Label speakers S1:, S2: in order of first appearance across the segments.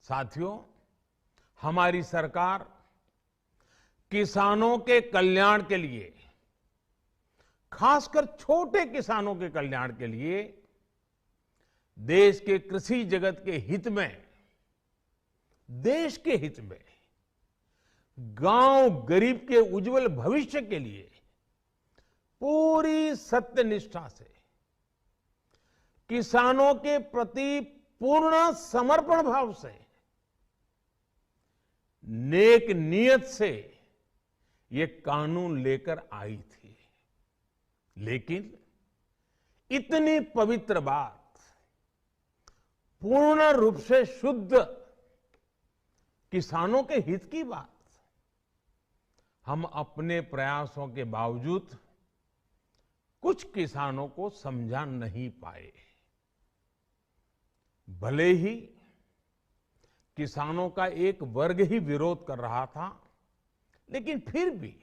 S1: साथियों, हमारी सरकार किसानों के कल्याण के लिए, खासकर छोटे किसानों के कल्याण के लिए देश के कृषि जगत के हित में, देश के हित में, गांव गरीब के उज्जवल भविष्य के लिए पूरी सत्यनिष्ठा से, किसानों के प्रति पूर्ण समर्पण भाव से, नेक नियत से ये कानून लेकर आई थी। लेकिन इतनी पवित्र बात, पूर्ण रूप से शुद्ध किसानों के हित की बात, हम अपने प्रयासों के बावजूद कुछ किसानों को समझा नहीं पाए। भले ही किसानों का एक वर्ग ही विरोध कर रहा था, लेकिन फिर भी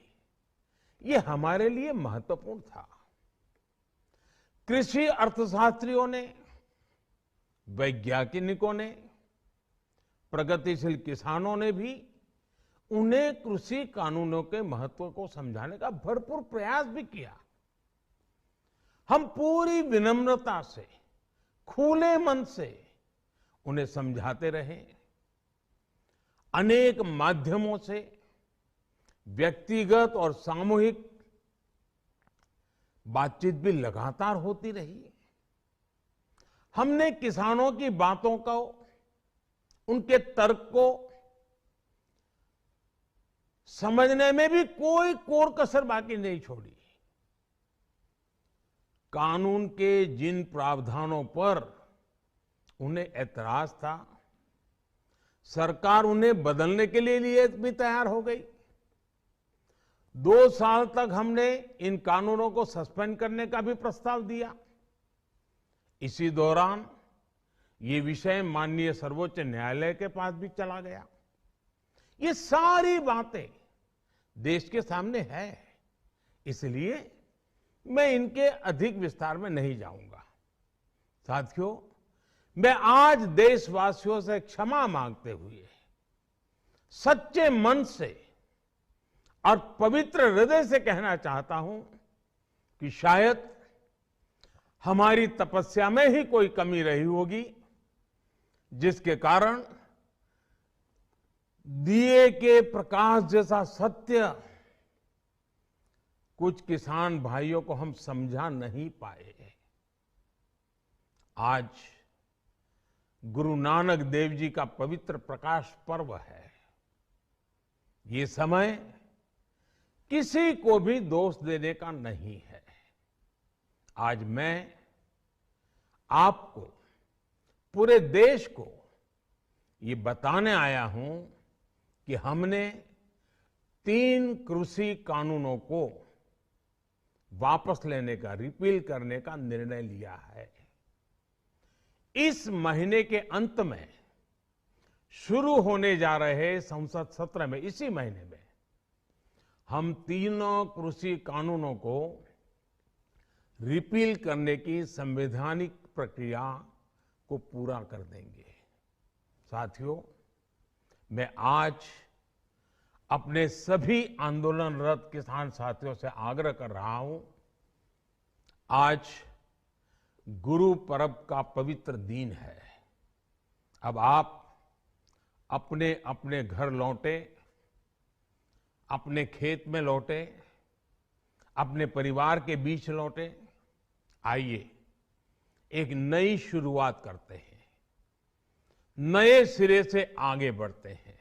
S1: ये हमारे लिए महत्वपूर्ण था। कृषि अर्थशास्त्रियों ने, वैज्ञानिकों ने, प्रगतिशील किसानों ने भी उन्हें कृषि कानूनों के महत्व को समझाने का भरपूर प्रयास भी किया। हम पूरी विनम्रता से, खुले मन से उन्हें समझाते रहे। अनेक माध्यमों से व्यक्तिगत और सामूहिक बातचीत भी लगातार होती रही। हमने किसानों की बातों को, उनके तर्क को समझने में भी कोई कोर कसर बाकी नहीं छोड़ी। कानून के जिन प्रावधानों पर उन्हें ऐतराज था, सरकार उन्हें बदलने के लिए भी तैयार हो गई। 2 साल तक हमने इन कानूनों को सस्पेंड करने का भी प्रस्ताव दिया। इसी दौरान ये विषय माननीय सर्वोच्च न्यायालय के पास भी चला गया। ये सारी बातें देश के सामने है, इसलिए मैं इनके अधिक विस्तार में नहीं जाऊंगा। साथियों, मैं आज देशवासियों से क्षमा मांगते हुए सच्चे मन से और पवित्र हृदय से कहना चाहता हूं कि शायद हमारी तपस्या में ही कोई कमी रही होगी, जिसके कारण दिए के प्रकाश जैसा सत्य कुछ किसान भाइयों को हम समझा नहीं पाए। आज गुरु नानक देव जी का पवित्र प्रकाश पर्व है। ये समय किसी को भी दोष देने का नहीं है। आज मैं आपको, पूरे देश को ये बताने आया हूं कि हमने 3 कृषि कानूनों को वापस लेने का, रिपील करने का निर्णय लिया है। इस महीने के अंत में शुरू होने जा रहे संसद सत्र में, इसी महीने में, हम 3 कृषि कानूनों को रिपील करने की संवैधानिक प्रक्रिया को पूरा कर देंगे। साथियों, मैं आज अपने सभी आंदोलनरत किसान साथियों से आग्रह कर रहा हूं, आज गुरु पर्व का पवित्र दिन है। अब आप अपने अपने घर लौटे, अपने खेत में लौटे, अपने परिवार के बीच लौटे। आइए एक नई शुरुआत करते हैं, नए सिरे से आगे बढ़ते हैं।